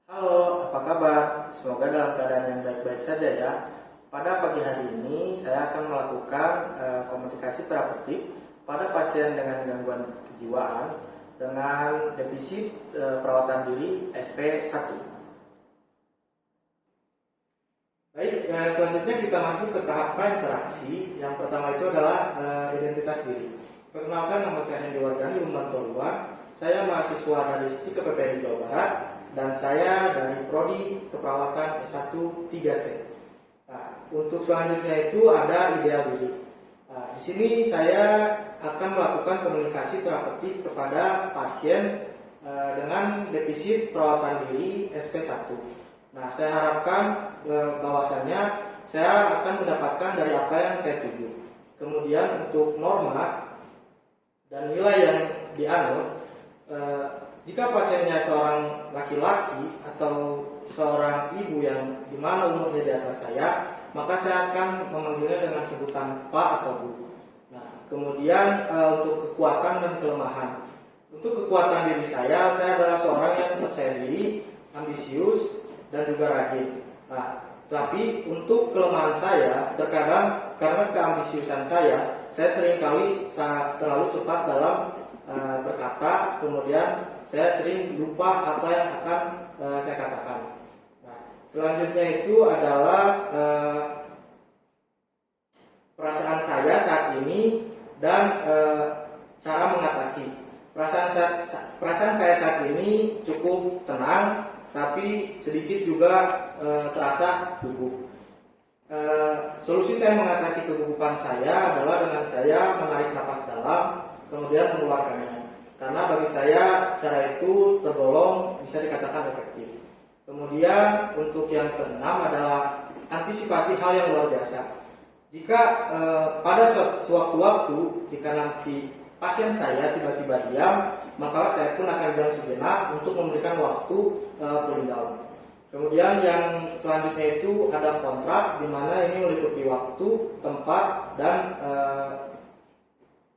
Halo, apa kabar? Semoga dalam keadaan yang baik-baik saja ya. Pada pagi hari ini saya akan melakukan komunikasi terapeutik pada pasien dengan gangguan kejiwaan dengan defisit perawatan diri SP1. Baik, selanjutnya kita masuk ke tahap interaksi. Yang pertama itu adalah identitas diri. Perkenalkan, nama saya Hendy Wardani Lumbantoruan. Saya mahasiswa dari STIK PPNI Jawa Barat dan saya dari Prodi Keperawatan S1 3C. Nah, untuk selanjutnya itu ada ideal diri. Nah, di sini saya akan melakukan komunikasi terapeutik kepada pasien dengan defisit perawatan diri SP1. Nah, saya harapkan bahwasannya saya akan mendapatkan dari apa yang saya tuju. Kemudian untuk norma dan nilai yang dianut, jika pasiennya seorang laki-laki atau seorang ibu yang dimana umurnya di atas saya, maka saya akan memanggilnya dengan sebutan Pak atau Bu. Nah, kemudian untuk kekuatan dan kelemahan. Untuk kekuatan diri saya adalah seorang yang percaya diri, ambisius, dan juga rajin. Nah, tapi untuk kelemahan saya, terkadang karena keambisiusan saya seringkali sangat terlalu cepat dalam berkata, kemudian saya sering lupa apa yang akan saya katakan. Nah, selanjutnya itu adalah perasaan saya saat ini dan cara mengatasi. Perasaan saya saat ini cukup tenang, tapi sedikit juga terasa gugup. Solusi saya mengatasi kegugupan saya adalah dengan saya menarik napas dalam, kemudian mengeluarkannya. Karena bagi saya cara itu tergolong bisa dikatakan efektif. Kemudian untuk yang keenam adalah antisipasi hal yang luar biasa. Jika pada suatu waktu jika nanti pasien saya tiba-tiba diam, maka saya pun akan diam sejenak untuk memberikan waktu cooling down. Kemudian yang selanjutnya itu ada kontrak, di mana ini meliputi waktu, tempat, dan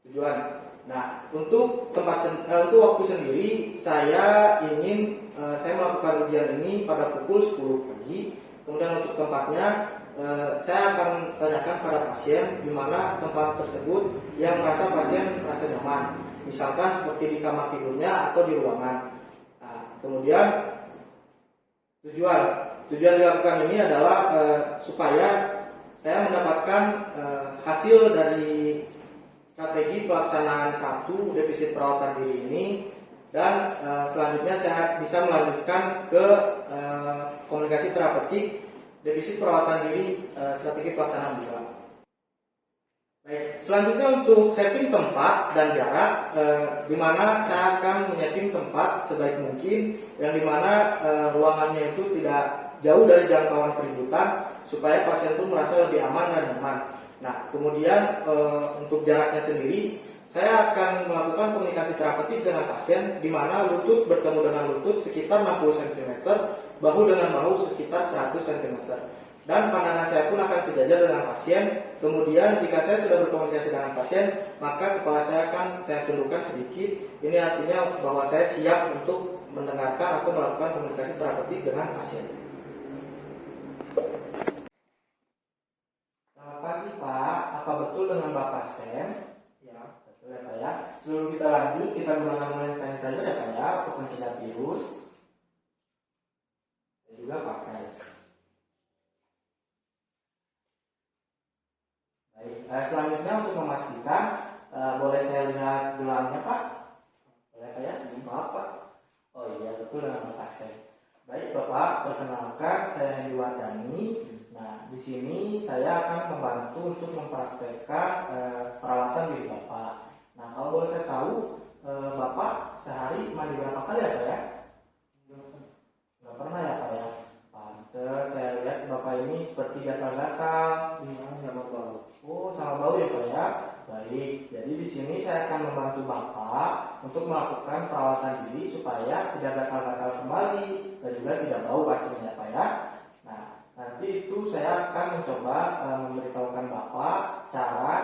tujuan. Nah, untuk waktu sendiri, saya ingin saya melakukan ujian ini pada pukul 10 pagi. Kemudian untuk tempatnya, saya akan tanyakan pada pasien di mana tempat tersebut yang merasa pasien merasa nyaman. Misalkan seperti di kamar tidurnya atau di ruangan. Nah, kemudian tujuan dilakukan ini adalah supaya saya mendapatkan hasil dari strategi pelaksanaan satu defisit perawatan diri ini, dan selanjutnya saya bisa melanjutkan ke komunikasi terapeutik defisit perawatan diri strategi pelaksanaan 2. Baik, selanjutnya untuk setting tempat dan jarak, di mana saya akan menyeting tempat sebaik mungkin, yang di mana ruangannya itu tidak jauh dari jangkauan keributan, supaya pasien pun merasa lebih aman dan nyaman. Nah, kemudian untuk jaraknya sendiri, saya akan melakukan komunikasi terapeutik dengan pasien, di mana lutut bertemu dengan lutut sekitar 60 cm, bahu dengan bahu sekitar 100 cm. Dan pandangan saya pun akan sejajar dengan pasien. Kemudian jika saya sudah berkomunikasi dengan pasien, maka kepala saya akan saya tundukkan sedikit. Ini artinya bahwa saya siap untuk mendengarkan atau melakukan komunikasi terapeutik dengan pasien. Selamat pagi Pak, apa betul dengan Bapak Sam? Ya, betul ya Pak ya. Sebelum kita lanjut, kita gunakan hand sanitizer ya Pak ya, untuk mencegah virus. Saya juga pakai. Baik, selanjutnya untuk memastikan, boleh saya lihat gelangnya Pak? Boleh Pak ya? Maaf Pak. Oh iya, betul dengan Bapak Sam. Baik Bapak, perkenalkan saya Hendy Wardani. Nah, di sini saya akan membantu untuk mempraktekkan perawatan diri Bapak. Nah, kalau boleh saya tahu, Bapak sehari mandi berapa kali ya Pak ya? Nggak pernah ya Pak ya? Pantes, saya lihat Bapak ini seperti gatal-gatal. Gimana sama bau? Oh, sama bau ya Pak ya? Baik, jadi di sini saya akan membantu Bapak untuk melakukan perawatan diri supaya tidak gatal-gatal kembali dan juga tidak bau pastinya Pak ya. Nah, nanti itu saya akan mencoba memberitahukan Bapak cara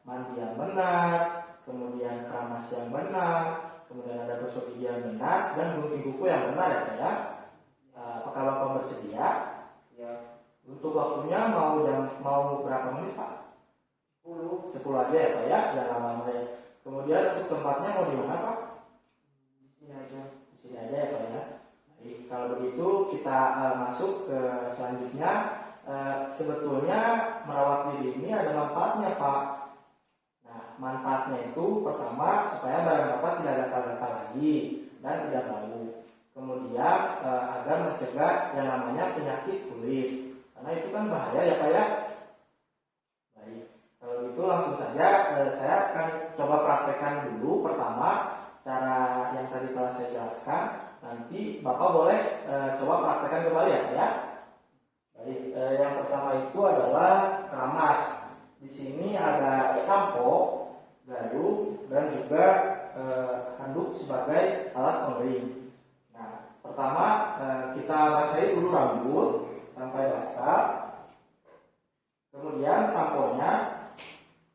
mandi yang benar, kemudian keramas yang benar, kemudian ada gosok gigi yang benar, dan gunting kuku yang benar ya Pak ya. Untuk waktunya mau berapa menit Pak? 10 aja ya Pak ya, jangan lama ya. Kemudian untuk tempatnya mau di mana Pak? Di sini aja ya Pak ya. Baik, kalau begitu kita masuk ke selanjutnya. Sebetulnya merawat diri ini ada manfaatnya Pak. Nah, manfaatnya itu pertama supaya barang Bapak tidak gatal-gatal lagi dan tidak bau. Kemudian agar mencegah yang namanya penyakit kulit. Karena itu kan bahaya ya Pak ya. Baik, kalau gitu langsung saja saya akan coba praktekkan dulu pertama cara yang tadi telah saya jelaskan. Nanti Bapak boleh coba praktekkan kembali ya Pak ya. Baik, yang pertama itu adalah keramas. Di sini ada sampo, gayung, dan juga handuk sebagai alat pengering. Nah, pertama kita basahi dulu rambut sampai basah. Kemudian samponya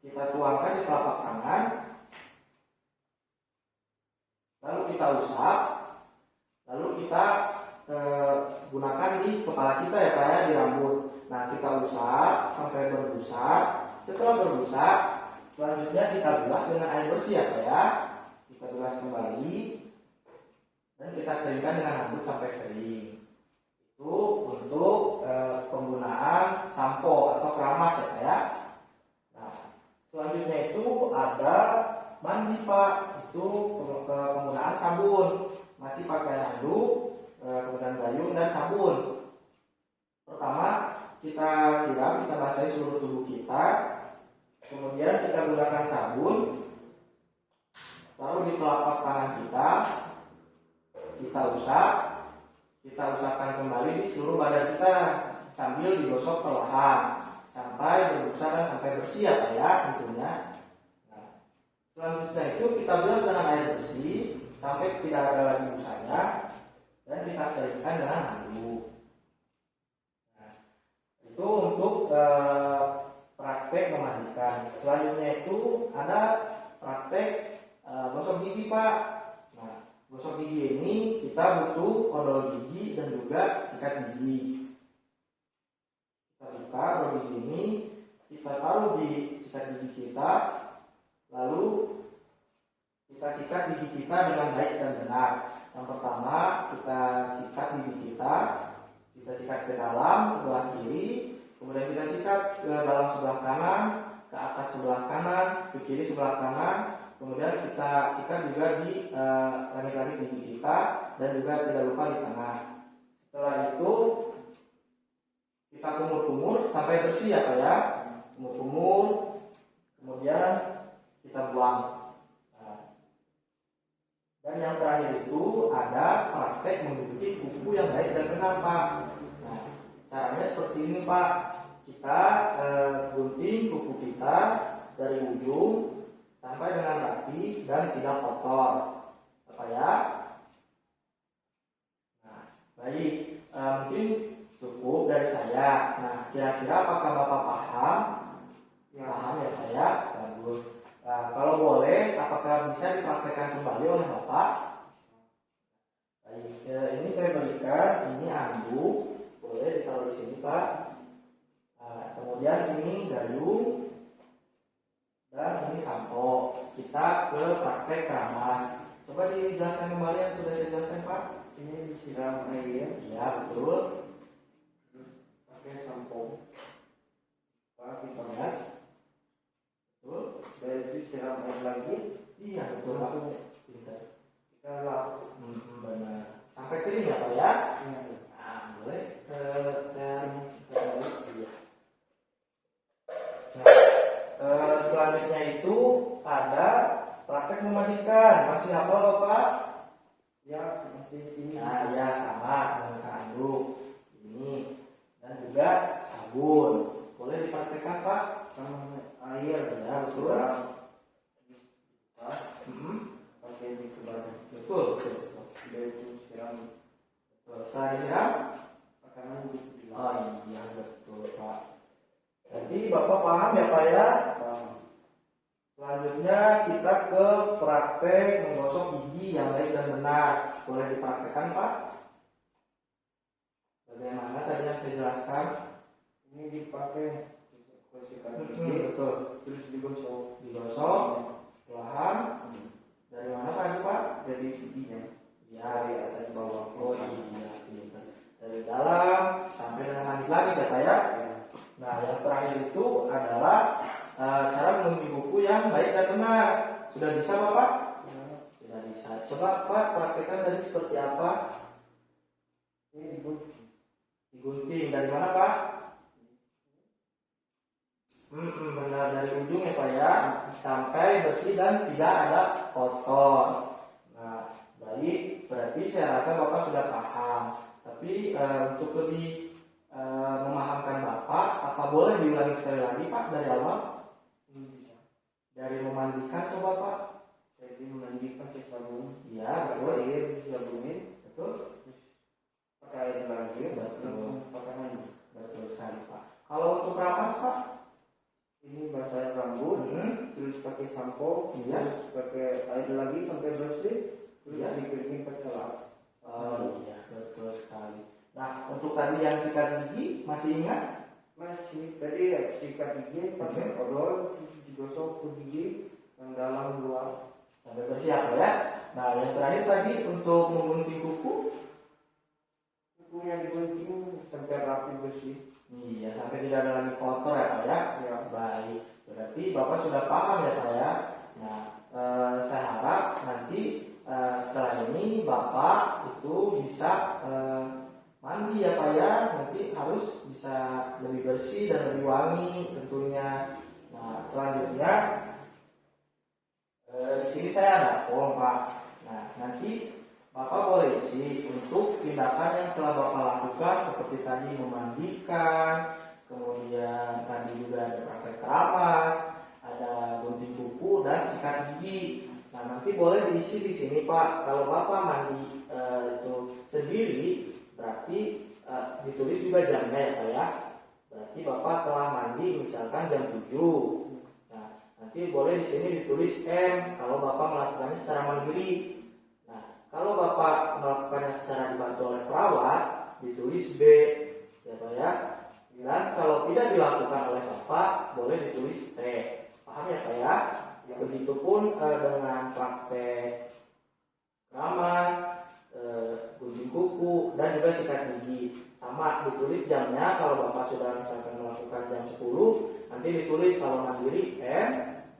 kita tuangkan di telapak tangan. Lalu kita usap. Lalu kita gunakan di kepala kita ya Pak ya, di rambut. Nah, kita usap sampai berbusa. Setelah berbusa, selanjutnya kita bilas dengan air bersih ya Pak ya. Kita bilas kembali dan kita keringkan dengan handuk sampai kering. Itu untuk penggunaan sampo atau keramas ya Pak ya. Nah, selanjutnya itu ada mandi Pak. Itu penggunaan sabun. Masih pakai handuk, kemudian gayung dan sabun. Pertama kita siram, kita basahi seluruh tubuh kita. Kemudian kita gunakan sabun, taruh di telapak tangan kita. Kita usapkan kembali di seluruh badan kita sambil digosok perlahan sampai berbusa dan sampai bersih ya Pak ya tentunya. Nah, selanjutnya itu kita bilas dengan air bersih sampai tidak ada lagi busanya dan kita keringkan dengan handuk. Nah, itu untuk praktek memandikan. Selanjutnya itu ada praktek gosok gigi Pak. Nah, gosok gigi ini kita butuh odol gigi dan juga sikat gigi. Kita buka odol gigi ini, kita taruh di sikat gigi kita, lalu kita sikat gigi kita dengan baik dan benar. Yang pertama kita sikat gigi kita sikat ke dalam sebelah kiri, kemudian kita sikat ke dalam sebelah kanan, ke atas sebelah kanan, ke kiri sebelah kanan, kemudian kita sikat juga di langit-langit gigi kita dan juga tidak lupa di tengah. Setelah itu kita kumur-kumur sampai bersih ya Pak ya, kumur-kumur, kemudian kita buang. Dan yang terakhir itu ada praktek mengunci kuku yang baik dan benar Pak. Nah, caranya seperti ini Pak. Kita gunting kuku kita dari ujung sampai dengan rapi dan tidak kotor, apa ya? Nah, baik. Mungkin cukup dari saya. Nah, kira-kira apakah Bapak paham? Ya, paham ya Pak ya. Bagus. Nah, kalau boleh, apakah bisa dipraktekkan kembali oleh Bapak? Baik, ini saya berikan, ini handuk, boleh ditaruh di sini Pak. Nah, kemudian ini gayung dan ini sampo. Kita ke praktek keramas. Coba dijelaskan kembali yang sudah saya jelaskan Pak. Ini disiram air. Ya betul. Terus pakai sampo. Pak, kita lihat. Betul. Dari itu siram air lagi. Iya betul Pak. Kita lakukan benar. Sampai kering ya Pak ya. Nah, boleh saya iya. Nah, selanjutnya itu ada praktek memandikan. Masih hafal Bapak? Ya masih ini. Nah ya sama dengan handuk ini dan juga sabun. Boleh dipraktekkan Pak? Sama air ya betul. Pakai di badan. Betul. Sudah itu siram. Betul. Setelah disiram, pakai handuk. Oh iya betul Pak. Jadi Bapak paham ya Pak ya? Selanjutnya kita ke praktek menggosok gigi yang baik dan benar. Boleh dipraktekkan Pak? Bagaimana tadi yang saya jelaskan? Ini dipakai untuk sikat gigi, Betul. terus digosok. Digosok, perlahan. Dari mana tadi Pak? Dari giginya, Ya, dari atas bawah. oh iya, pintar. Dari dalam sampai dengan langit lagi ya Pak ya. Ya. Nah, yang terakhir itu adalah cara mengunggah kuku yang baik dan benar. Sudah bisa Bapak? Ya. Sudah bisa. Coba Pak praktekkan tadi seperti apa? Ini digunting. Digunting dari mana Pak? Benar, dari ujung ya Pak ya, sampai bersih dan tidak ada kotor. Nah, baik, berarti saya rasa Bapak sudah paham. Tapi untuk lebih memahamkan Bapak, apa boleh diulangi sekali lagi Pak dari awal? Bisa. Dari memandikan coba Pak? Jadi mandi pakai sabun. Iya, Pakai betul. air disabunin, Betul. terus pakai air lagi, Betul. pakai mandi. Betul sekali Pak. Kalau untuk ramas Pak? Ini basah rambut, terus pakai sampo, Iya. terus pakai air lagi sampai bersih, terus Iya. dikeringin pakai lap. Oh iya, betul sekali. Nah, untuk tadi yang sikat gigi masih ingat? Masih tadi ya, sikat gigi pakai odol, terus digosok ke gigi yang dalam luar. Sampai bersih apa ya? Nah, yang terakhir tadi untuk menggunting kuku. Kukunya digunting sampai rapi bersih. Iya, sampai tidak ada lagi kotor ya Pak ya? Ya. Baik, berarti Bapak sudah paham ya Pak ya? Nah, saya harap nanti setelah ini Bapak itu bisa mandi ya Pak ya? Nanti harus bisa lebih bersih dan lebih wangi tentunya. Nah, selanjutnya di sini saya ada form Pak. Nah, nanti Bapak boleh isi untuk tindakan yang telah Bapak lakukan seperti tadi memandikan, kemudian tadi juga ada praktek keramas, ada gunting kuku dan sikat gigi. Nah, nanti boleh diisi di sini Pak. Kalau Bapak mandi itu sendiri, berarti ditulis juga jamnya ya Pak ya. Berarti Bapak telah mandi misalkan jam 7. Nanti boleh di sini ditulis M kalau Bapak melakukannya secara mandiri. Nah, kalau Bapak melakukannya secara dibantu oleh perawat, ditulis B, ya Pak ya. Dan kalau tidak dilakukan oleh Bapak, boleh ditulis T. Paham ya Pak ya? Begitupun dengan praktek keramas, gunting kuku, dan juga sikat gigi. Sama ditulis jamnya. Kalau Bapak sudah misalkan melakukan jam 10, nanti ditulis kalau mandiri M,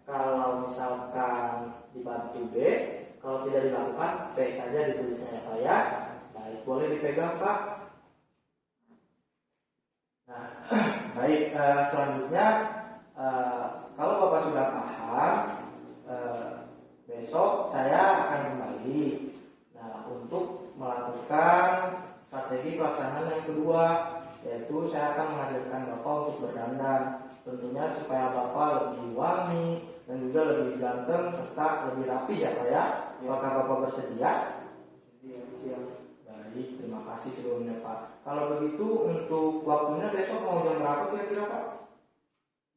kalau misalkan dibantu B, kalau tidak dilakukan P saja ditulisnya ya Pak ya. Baik, boleh dipegang Pak. Nah, baik, selanjutnya kalau Bapak sudah paham, besok saya akan kembali. Nah, untuk melakukan strategi pelaksanaan yang kedua, yaitu saya akan menghadirkan Bapak untuk berdandan, tentunya supaya Bapak lebih wangi dan juga lebih ganteng serta lebih rapi ya Pak ya. Apakah Bapak bersedia? Siap. Baik, terima kasih sebelumnya Pak. Kalau begitu untuk waktunya besok mau jam berapa kira-kira Pak?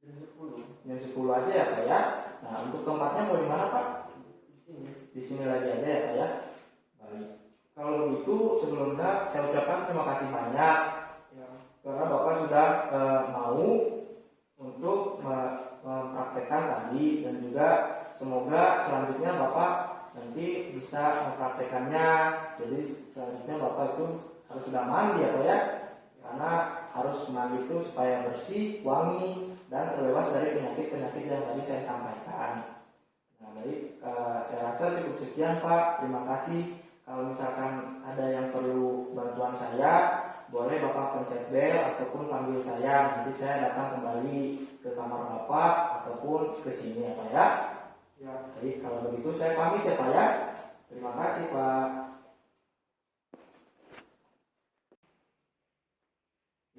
Jam 10. Jam 10 aja ya Pak ya. Nah, untuk tempatnya mau di mana Pak? Di sini. Di sini lagi aja ya Pak ya. Baik. Kalau begitu sebelumnya saya ucapkan terima kasih banyak Ya. karena Bapak sudah mau untuk mempraktekkan tadi, dan juga semoga selanjutnya Bapak nanti bisa mempraktekannya. Jadi selanjutnya Bapak itu harus sudah mandi ya Pak ya, karena harus mandi itu supaya bersih, wangi, dan terbebas dari penyakit-penyakit yang tadi saya sampaikan. Nah baik, saya rasa cukup sekian Pak. Terima kasih. Kalau misalkan ada yang perlu bantuan saya, boleh Bapak pencet bel ataupun panggil saya. Nanti saya datang kembali ke kamar Bapak ataupun ke sini ya Pak ya. Ya. Jadi kalau begitu saya pamit ya Pak ya. Terima kasih Pak.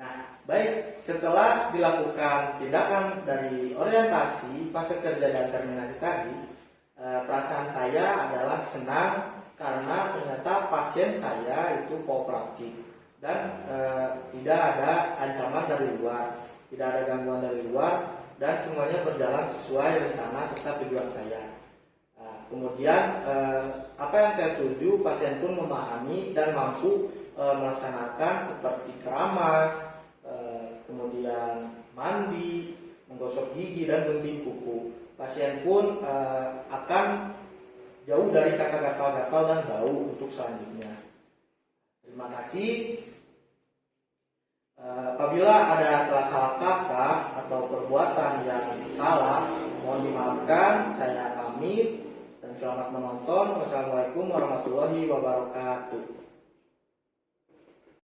Nah, baik, setelah dilakukan tindakan dari orientasi, fase kerja dan terminasi tadi, perasaan saya adalah senang karena ternyata pasien saya itu kooperatif dan tidak ada ancaman dari luar, tidak ada gangguan dari luar, dan semuanya berjalan sesuai rencana serta tujuan saya. Kemudian apa yang saya tuju, pasien pun memahami dan mampu melaksanakan seperti keramas, kemudian mandi, menggosok gigi dan gunting kuku. Pasien pun akan jauh dari kata gatal-gatal dan bau untuk selanjutnya. Terima kasih. Apabila ada salah-salah kata atau perbuatan yang salah, mohon dimaafkan. Saya pamit dan selamat menonton. Wassalamualaikum warahmatullahi wabarakatuh.